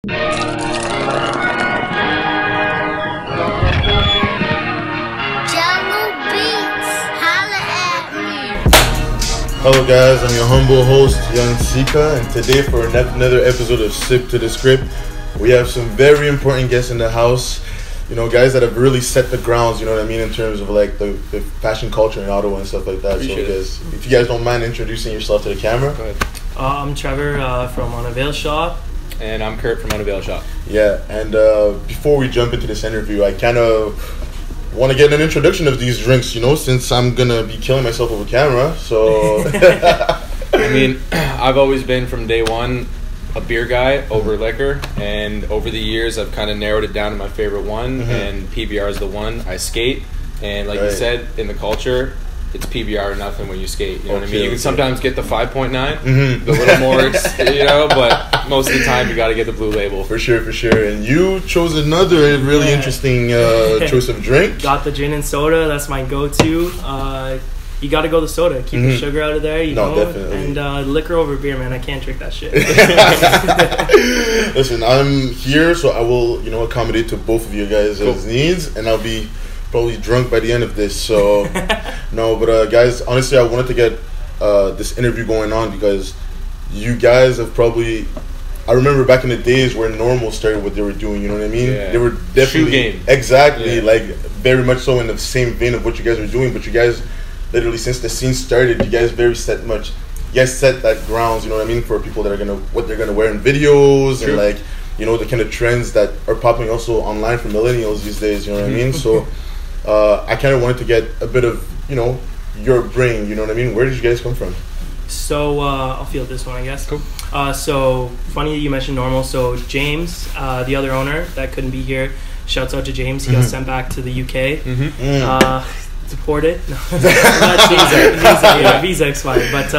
Hello guys, I'm your humble host, young Seaka, and today for another episode of Sip to the Script, we have some very important guests in the house. You know, guys that have really set the grounds, you know what I mean, in terms of like the fashion culture in Ottawa and stuff like that. Appreciate so guys, if you guys don't mind introducing yourself to the camera. Go ahead. I'm Trevor from UNAVAILSHOP. And I'm Kurt from UNAVAILSHOP. Yeah, and before we jump into this interview, I kind of want to get an introduction of these drinks, you know, since I'm going to be killing myself over camera, so... I mean, I've always been from day one a beer guy over liquor, and over the years I've kind of narrowed it down to my favorite one, and PBR is the one. I skate, and like you said, in the culture, it's PBR or nothing when you skate, you know what I mean? You can sometimes get the 5.9, the little more, you know, but most of the time you got to get the blue label. For sure. And you chose another really interesting choice of drink. Got the gin and soda. That's my go-to. You got to go the soda. Keep the sugar out of there, you know? Definitely. And liquor over beer, man. I can't drink that shit. Listen, I'm here, so I will, you know, accommodate to both of you guys' needs, and I'll be probably drunk by the end of this, so no, but guys, honestly, I wanted to get this interview going on because you guys have probably, I remember back in the days where Normal started what they were doing, you know what I mean? Yeah. They were definitely shoe game. Exactly, like very much so in the same vein of what you guys were doing, but you guys literally since the scene started, you guys set that grounds, you know what I mean, for people that are what they're gonna wear in videos. True. And like, you know, the kind of trends that are popping also online for millennials these days, you know what I mean? So I kind of wanted to get a bit of, you know, your brain, you know what I mean? Where did you guys come from? So I'll field this one, I guess. Cool. So funny you mentioned Normal. So James, the other owner that couldn't be here, shouts out to James. He got sent back to the UK. Deported. No. Visa expired. But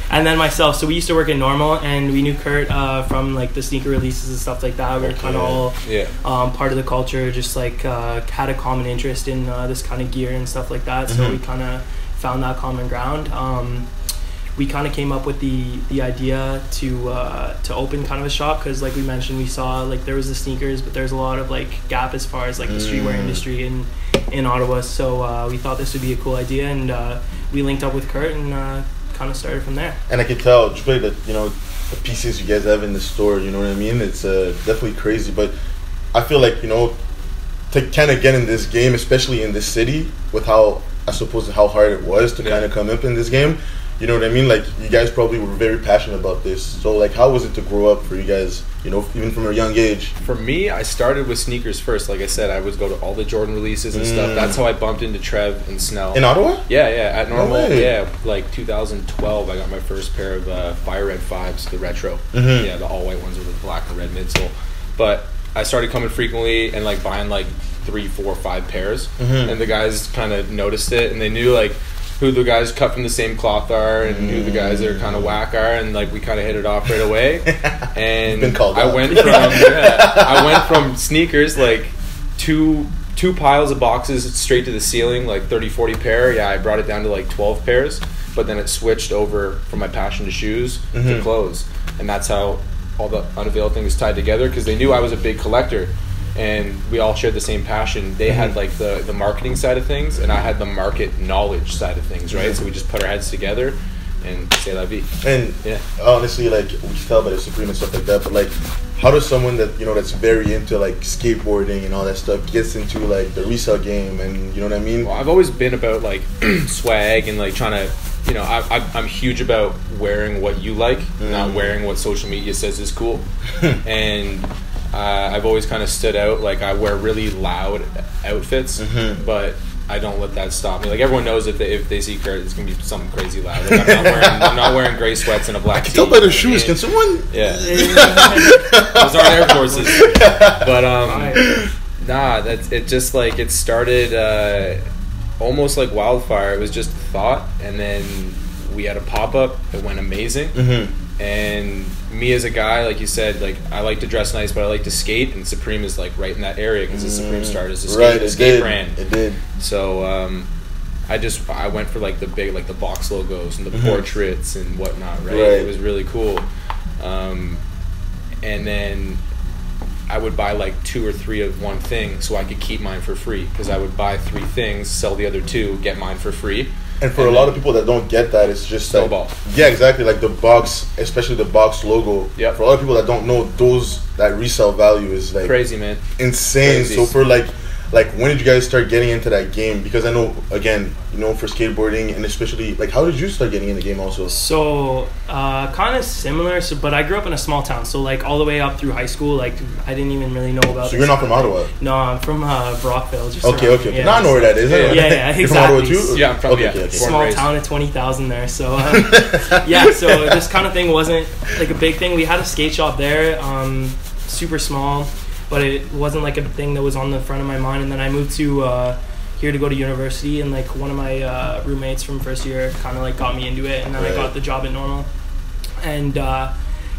and then myself. So we used to work at Normal, and we knew Kurt from like the sneaker releases and stuff like that. We were kind of all part of the culture. Just like had a common interest in this kind of gear and stuff like that. So we kind of found that common ground. We kind of came up with the idea to open kind of a shop because, like we mentioned, we saw like there was the sneakers, but there's a lot of like gap as far as like the streetwear industry in Ottawa. So we thought this would be a cool idea, and we linked up with Kurt and kind of started from there. And I can tell just by the, you know, the pieces you guys have in the store, you know what I mean? It's definitely crazy, but I feel like, you know, to kind of get in this game, especially in this city, with how hard it was to kind of come up in this game. You know what I mean? Like, you guys probably were very passionate about this. So, like, how was it to grow up for you guys, you know, even from a young age? For me, I started with sneakers first. Like I said, I would go to all the Jordan releases and stuff. That's how I bumped into Trev and Snell. In Ottawa? Yeah, at Normal. Yeah, like 2012, I got my first pair of Fire Red 5s, the retro. Yeah, the all-white ones with the black and red midsole. But I started coming frequently and, like, buying, like, 3, 4, 5 pairs. And the guys kind of noticed it, and they knew, like, who the guys cut from the same cloth are and who the guys that are kind of whack are, and like we kind of hit it off right away. And I went from sneakers, like two piles of boxes straight to the ceiling, like 30-40 pair. Yeah, I brought it down to like 12 pairs, but then it switched over from my passion to shoes to clothes, and that's how all the UNAVAIL things tied together because they knew I was a big collector. And we all shared the same passion. They had like the marketing side of things, and I had the market knowledge side of things, right? So we just put our heads together and say la vie. And honestly, like we can tell by the Supreme and stuff like that, but like how does someone that, you know, that's very into like skateboarding and all that stuff gets into like the resale game, and you know what I mean? Well, I've always been about like swag and like trying to, you know, I'm huge about wearing what you like, not wearing what social media says is cool. And I've always kind of stood out. Like, I wear really loud outfits, but I don't let that stop me. Like, everyone knows if they see Kurt, it's gonna be something crazy loud. Like, I'm not wearing gray sweats and a black tee. I can tell by the shoes. Can someone? Yeah, those aren't Air Forces. But nah, it just like it started almost like wildfire. It was just a thought, and then we had a pop up. It went amazing. And me as a guy, like you said, like I like to dress nice, but I like to skate, and Supreme is like right in that area because the Supreme started as a skate brand. It did. So I went for like the big, like the box logos and the portraits and whatnot. Right? It was really cool. And then would buy like 2 or 3 of one thing so I could keep mine for free, because I would buy 3 things, sell the other 2, get mine for free. And for a lot of people that don't get that, it's just snowball. Like, yeah, exactly. Like the box, especially the box logo. Yeah. For a lot of people that don't know, that resale value is like crazy, man. Insane. Crazy. So for like when did you guys start getting into that game? Because I know, again, you know, for skateboarding, and especially like, how did you start getting in the game also? So kind of similar. So, but I grew up in a small town. So like all the way up through high school, like I didn't even really know about. So you're not from Ottawa? No, I'm from Brockville. Just okay. Yeah, now I know where that is. Yeah, exactly. You're from Ottawa too? Yeah, I'm from okay. Small town of 20,000 there. So yeah, so this kind of thing wasn't like a big thing. We had a skate shop there, super small, but it wasn't like a thing that was on the front of my mind. And then I moved to here to go to university, and like one of my roommates from first year kind of like got me into it, and then I got the job at Normal, and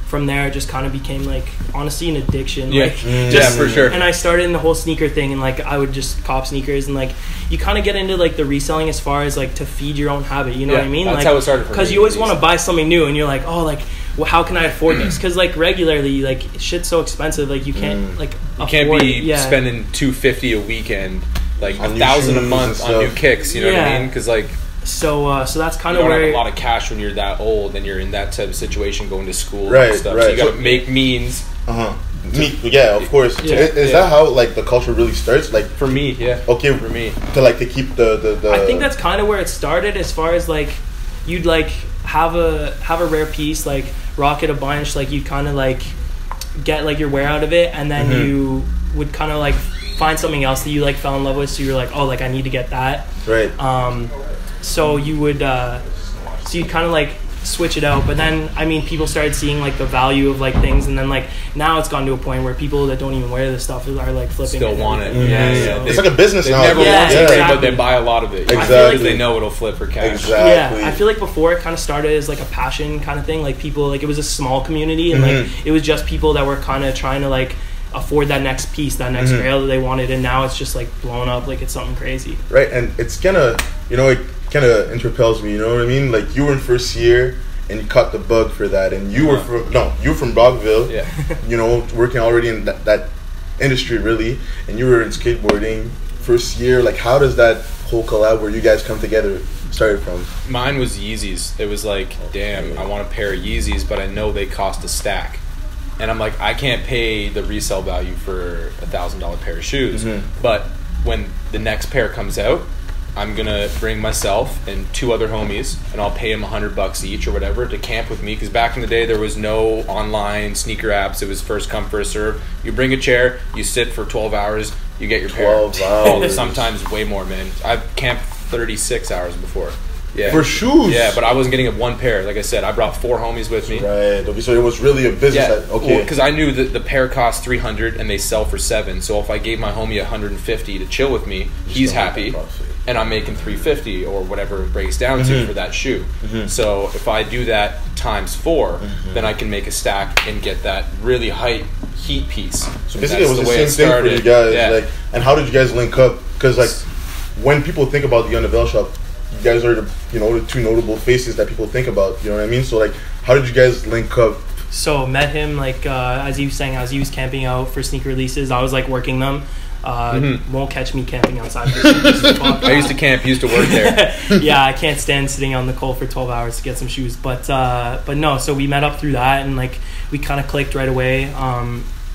from there it just kind of became like honestly an addiction. Yeah, like, yeah, for sure. And I started in the whole sneaker thing, and like I would just cop sneakers, and like you kind of get into like the reselling as far as like to feed your own habit, you know what I mean? That's like, how it started for me. Because you always want to buy something new, and you're like, oh, like, well, how can I afford this? Because like regularly, like shit's so expensive, like you can't like you can't be spending $250 a weekend, like $1,000 a month on new kicks. You know what I mean? Because like. So that's kind of where you don't have a lot of cash when you're that old and you're in that type of situation, going to school and stuff. So you got to make means. Yeah, of course. Is that how like the culture really starts? Like for me, yeah. Okay, for me to keep the. I think that's kind of where it started. As far as like, you'd like have a rare piece, like rock it a bunch, like you'd kind of like get like your wear out of it, and then you would kind of like find something else that you like fell in love with. So you're like, oh, like I need to get that. Right. So you would, so you'd kind of like switch it out. But then, I mean, people started seeing like the value of like things, and then like now it's gone to a point where people that don't even wear this stuff are like flipping. Still want it. Yeah. It's like a business now. Never want it, but they buy a lot of it. Exactly. Because they know it'll flip for cash. Exactly. Yeah, I feel like before it kind of started as like a passion kind of thing. Like people, like it was a small community, and like it was just people that were kind of trying to like afford that next piece, that next rail that they wanted, and now it's just like blown up like it's something crazy. Right, and it's kind of, you know, it kind of interpels me, you know what I mean? Like you were in first year and you caught the bug for that, and you were from Brockville, you know, working already in that industry really, and you were in skateboarding first year. Like how does that whole collab where you guys come together started from? Mine was Yeezys. It was like, damn, I want a pair of Yeezys, but I know they cost a stack. And I'm like, I can't pay the resale value for $1,000 pair of shoes. But when the next pair comes out, I'm gonna bring myself and 2 other homies, and I'll pay them $100 each or whatever to camp with me. Because back in the day, there was no online sneaker apps. It was first come, first serve. You bring a chair, you sit for 12 hours, you get your pair. 12 hours. Sometimes way more, man. I've camped 36 hours before. Yeah. For shoes? Yeah, but I wasn't getting one pair. Like I said, I brought 4 homies with me. Right. Okay, so it was really a business. Yeah. Because I knew that the pair cost $300 and they sell for $7. So if I gave my homie $150 to chill with me, he's happy, and I'm making $350 or whatever it breaks down to for that shoe. So if I do that times 4, then I can make a stack and get that really heat piece. So basically, it was the same thing for you guys. Yeah. Like, and how did you guys link up? Because like when people think about the UNAVAILSHOP, you guys are the 2 notable faces that people think about, you know what I mean? So like, how did you guys link up? So met him like as he was saying, as he was camping out for sneaker releases, I was like working them. Won't catch me camping outside. I used to camp, used to work there. Yeah, I can't stand sitting on the cold for 12 hours to get some shoes. But no, so we met up through that, and like we kind of clicked right away.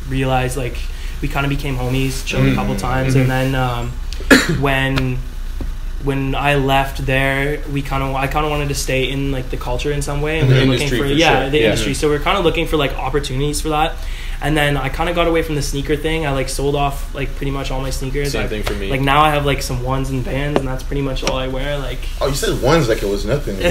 Realized like we kind of became homies, chilled a couple times, and then when I left there, I kind of wanted to stay in like the culture in some way, and we were looking for the industry. So we were kind of looking for like opportunities for that. And then I kind of got away from the sneaker thing. I like sold off like pretty much all my sneakers. Same thing for me. Like now I have like some ones and Vans, and that's pretty much all I wear. Like, oh, you said ones like it was nothing. He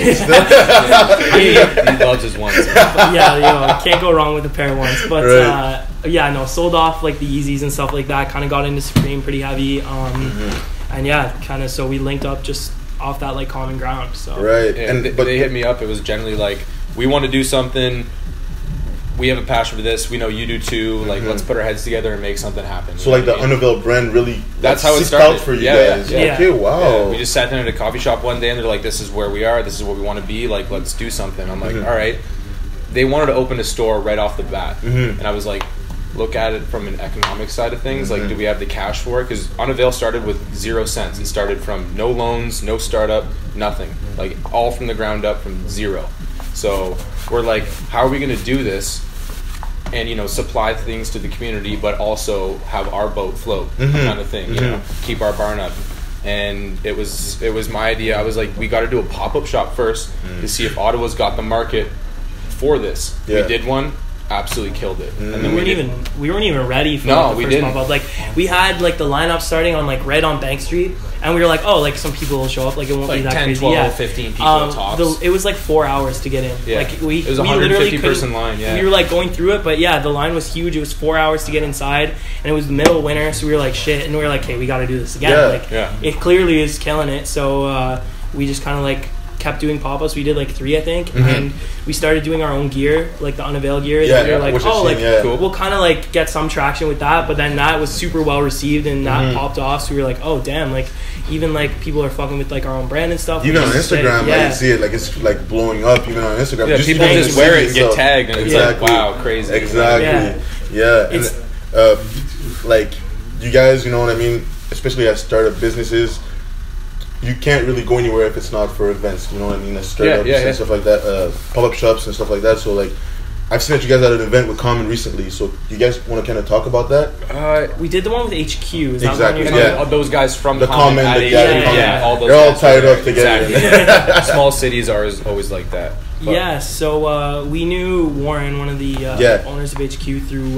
loves his ones. Yeah, can't go wrong with a pair of ones. But sold off like the Yeezys and stuff like that. Kind of got into Supreme pretty heavy. And yeah, kind of, so we linked up just off that like common ground. So right, and they hit me up. It was generally like, we want to do something. We have a passion for this. We know you do too. Like, let's put our heads together and make something happen. So like the UNAVAIL brand really that's how it started out for you guys. Yeah. Okay, wow. Yeah. We just sat down at a coffee shop one day, and they're like, "This is where we are. This is what we want to be. Like, let's do something." I'm like, "All right." They wanted to open a store right off the bat, and I was like, look at it from an economic side of things. Like, do we have the cash for it? Because UNAVAIL started with 0 cents. It started from no loans, no startup, nothing. Like, all from the ground up, from zero. So we're like, how are we going to do this and, you know, supply things to the community, but also have our boat float, kind of thing, you know, keep our barn up. And it was my idea. I was like, we got to do a pop-up shop first to see if Ottawa's got the market for this. We did one, absolutely killed it. And then we weren't even ready for the first pop-up. Like, we had like the lineup starting on like right on Bank Street, and we were like, oh, like some people will show up, like it won't be that 10, crazy. 12, 15 people tops. It was like 4 hours to get in. Yeah. Like it was a 150 person line. Yeah, we were like going through it, but yeah, the line was huge. It was 4 hours to get inside, and it was the middle of winter, so we were like, shit, and we were like, hey, we got to do this again. It clearly is killing it. So we just kind of like kept doing pop-ups. We did like 3, I think, and we started doing our own gear, like the UNAVAIL gear. We were like, cool. We'll kind of like get some traction with that. But then that was super well received, and that popped off. So we were like, oh damn, like even like people are fucking with like our own brand and stuff. Even on Instagram, like you see it, like it's like blowing up. Even on Instagram, people just wear it and get tagged, and it's like, wow, crazy. Exactly. And like you guys, you know what I mean? Especially as startup businesses, you can't really go anywhere if it's not for events, you know what I mean? As startups and stuff like that, pop-up shops and stuff like that. So like, I've seen that you guys had an event with Common recently. So you guys want to kind of talk about that? We did the one with HQ. Is exactly. That all those guys from the Common, all those. They're all tied up together. Exactly. Small cities are always like that. But. Yeah, so we knew Warren, one of the owners of HQ, through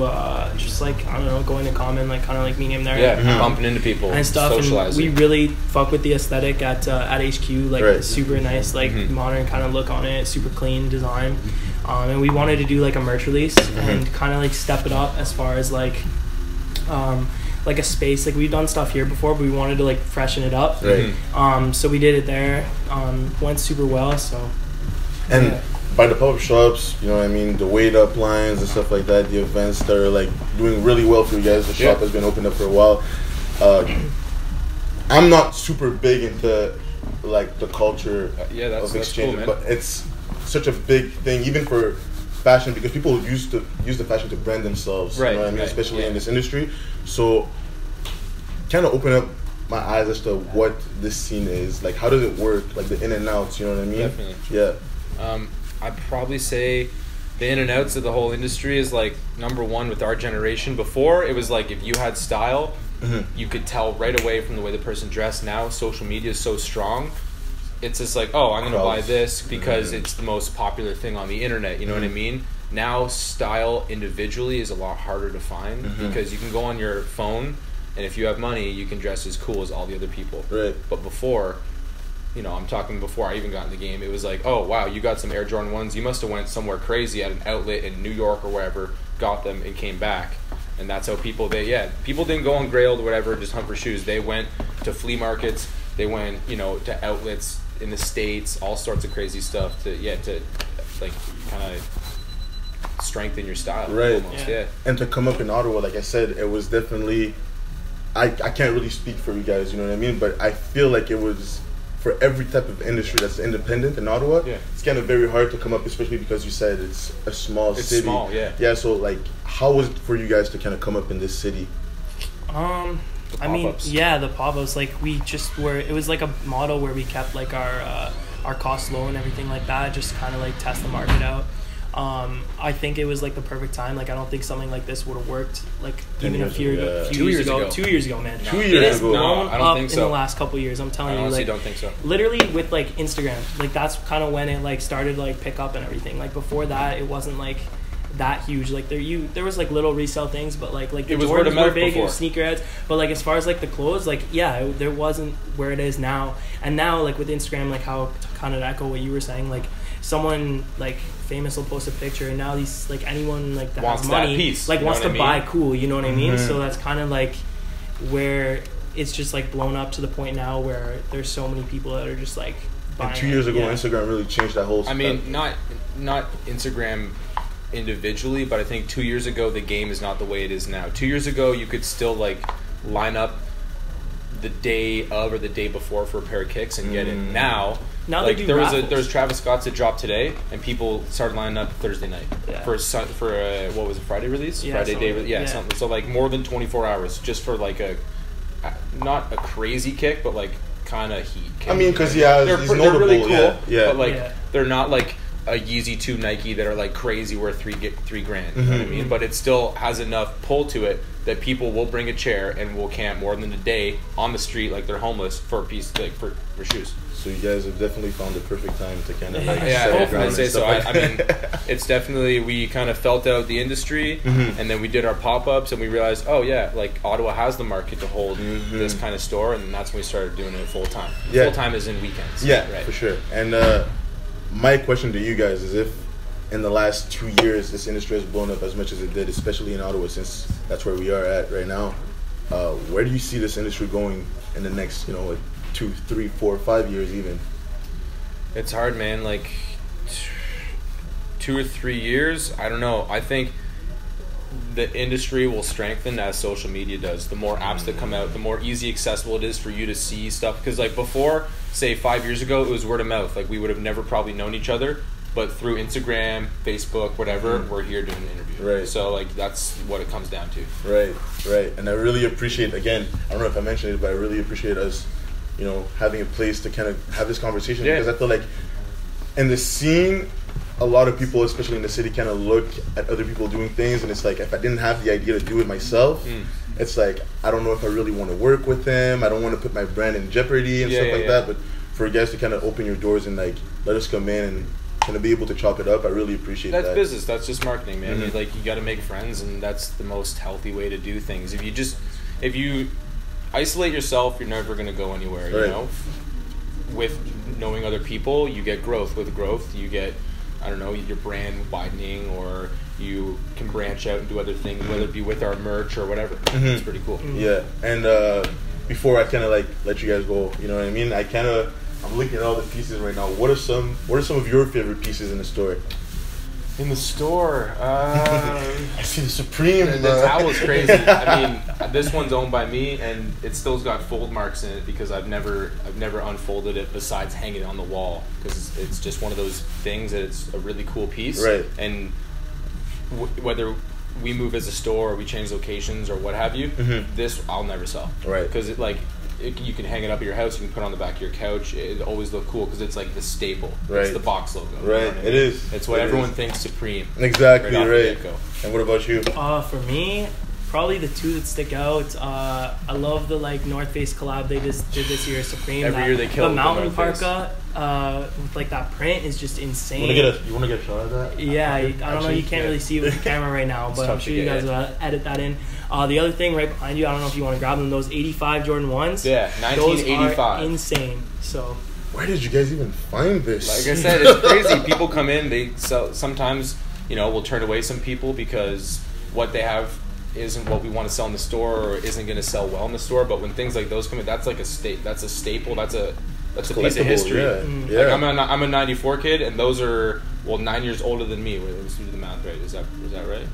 just like, I don't know, going to Common, like kind of like meeting him there. Yeah, bumping into people and stuff. Socializing. And we really fuck with the aesthetic at HQ, like super nice, like modern kind of look on it, super clean design. And we wanted to do like a merch release and kind of like step it up as far as like a space. Like we've done stuff here before, but we wanted to like freshen it up. So we did it there. Went super well. So. And by the pop-up shops, you know what I mean, the weight up lines and stuff like that, the events that are like doing really well for you guys. The shop has been opened up for a while. I'm not super big into like the culture of exchange, cool, but it's such a big thing even for fashion, because people use the fashion to brand themselves. You know what I mean, especially in this industry. So kind of open up my eyes as to what this scene is like. How does it work? Like the in and outs. You know what I mean? Definitely. Yeah. I'd probably say the in and outs of the whole industry is like number one with our generation. Before it was like if you had style, you could tell right away from the way the person dressed. Now social media is so strong. It's just like, oh, I'm gonna buy this because it's the most popular thing on the internet. You know what I mean? Now style individually is a lot harder to find because you can go on your phone, and if you have money, you can dress as cool as all the other people. Right. But before, you know, I'm talking before I even got in the game, it was like, oh, wow, you got some Air Jordan 1s. You must have went somewhere crazy at an outlet in New York or wherever, got them, and came back. And that's how people didn't go on Grailed or whatever, just hunt for shoes. They went to flea markets. They went, you know, to outlets in the States, all sorts of crazy stuff to like kind of strengthen your style. Right. Almost, And to come up in Ottawa, like I said, it was definitely, I can't really speak for you guys, you know what I mean? But I feel like it was, for every type of industry that's independent in Ottawa, it's kind of very hard to come up, especially because you said it's a small city. It's small, Yeah, so like, how was it for you guys to kind of come up in this city? I mean, the pop-ups, like we just were, it was like a model where we kept like our costs low and everything like that, just kind of like test the market out. I think it was like the perfect time. Like I don't think something like this would have worked like even a few years ago. 2 years ago, man. 2 years ago. No, I don't think so. In the last couple of years, I'm telling you. I honestly don't think so. Literally with like Instagram, like that's kind of when it like started like pick up and everything. Like before that, it wasn't like that huge. Like there was like little resell things, but like the Jordans were big, it was sneakerheads. But like as far as like the clothes, like there wasn't where it is now. And now like with Instagram, like how to kind of echo what you were saying, like someone like famous will post a picture, and now these like anyone like that wants has money, that piece, like wants to buy cool. You know what I mean? Mm-hmm. So that's kind of like where it's just like blown up to the point now where there's so many people that are just like buying. And 2 years ago, Instagram really changed that whole. I mean, not Instagram individually, but I think 2 years ago the game is not the way it is now. 2 years ago you could still like line up the day of or the day before for a pair of kicks and get it. Now like there was Travis Scott's that dropped today, and people started lining up Thursday night for what was it, Friday release? Friday day, something. So like more than 24 hours just for like a not a crazy kick, but like kind of heat kick. I mean, because he's notable, they're really cool, yeah. But like they're not like a Yeezy 2 Nike that are like crazy worth $3,000. You know what I mean? But it still has enough pull to it that people will bring a chair and will camp more than a day on the street like they're homeless for a piece like for shoes. So you guys have definitely found the perfect time to kind of I'd say so. I mean, it's definitely, we kind of felt out the industry, and then we did our pop-ups, and we realized, oh yeah, like Ottawa has the market to hold this kind of store, and that's when we started doing it full time. Yeah. Full time is in weekends. Yeah, right. For sure. And my question to you guys is, if in the last 2 years this industry has blown up as much as it did, especially in Ottawa, since that's where we are at right now, where do you see this industry going in the next, like 2, 3, 4, 5 years even? It's hard, man. Like 2 or 3 years, I don't know. I think the industry will strengthen as social media does. The more apps that come out, the more easy accessible it is for you to see stuff. Because like before, say 5 years ago, it was word of mouth. Like we would have never probably known each other, but through Instagram, Facebook, whatever, we're here doing an interview. Right. So like that's what it comes down to. Right. And I really appreciate, again, I don't know if I mentioned it, but I really appreciate us, having a place to kind of have this conversation, because I feel like in the scene, a lot of people, especially in the city, kind of look at other people doing things, and it's like, if I didn't have the idea to do it myself, it's like, I don't know if I really want to work with them. I don't want to put my brand in jeopardy and stuff like that. But for you guys to kind of open your doors and like let us come in and kind of be able to chop it up, I really appreciate that. That's business. That's just marketing, man. I mean, like, you got to make friends, and that's the most healthy way to do things. If you isolate yourself, you're never going to go anywhere. You know, with knowing other people, you get growth. With growth, you get, I don't know, your brand widening, or you can branch out and do other things, whether it be with our merch or whatever. It's pretty cool. Yeah, and before I kind of like let you guys go, you know what I mean? I'm looking at all the pieces right now. What are some of your favorite pieces in the store? In the store, I see the Supreme. The towel's crazy. I mean, this one's owned by me, and it still's got fold marks in it because I've never unfolded it besides hanging it on the wall, because it's just one of those things that it's a really cool piece. Right. And whether we move as a store or we change locations or what have you, this I'll never sell. Right. Because you can hang it up at your house. You can put it on the back of your couch. It always look cool because it's like the staple. Right. It's the box logo. Right. You know what I mean? It is. It's what everyone thinks Supreme. Exactly. Right. And what about you? For me, probably the two that stick out. I love the North Face collab they just did this year. Supreme. Every year they kill the mountain parka with that print is just insane. You want to get a shot of that? Yeah, I don't know. You can't really see it with the camera right now, but I'm sure you guys will edit that in. The other thing right behind you, I don't know if you want to grab them. Those 85 Jordan 1s. Yeah, 1985. Those are insane. So. Where did you guys even find this? Like I said, it's crazy. People come in, they sell. Sometimes, we'll turn away some people because what they have isn't what we want to sell in the store, or isn't going to sell well in the store. But when things like those come in, that's like that's a staple. That's a piece of history. Yeah. Like I'm a 94 kid, and those are 9 years older than me. Let's do the math right. Is that right?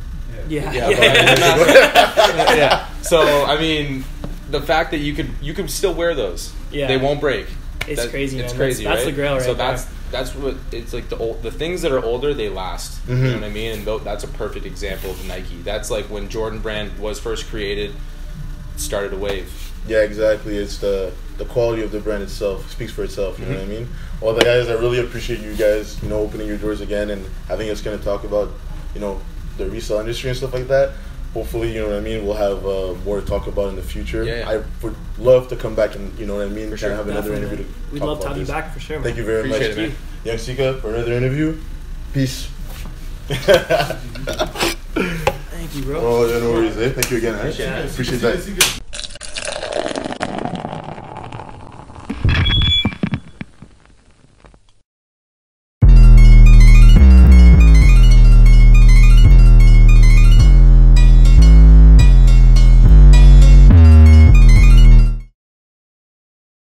Yeah. Yeah. So I mean, the fact that you can still wear those, they won't break. It's crazy. It's man. crazy. That's right? the grail, right? So that's what it's like. The things that are older, they last. You know what I mean? And that's a perfect example of Nike. That's like when Jordan brand was first created, it started a wave. Yeah, exactly. It's the quality of the brand itself speaks for itself. You know what I mean? Well, the guys, I really appreciate you guys, opening your doors again and having us kind of talk about, the resale industry and stuff like that. Hopefully, we'll have more to talk about in the future. Yeah. I would love to come back and, for sure, have another interview. We'd love to have you back for sure, man. Thank you very much. Appreciate it, man. Young Seaka, for another interview. Peace. Thank you, bro. Oh, no worries. Thank you again. Appreciate Appreciate that.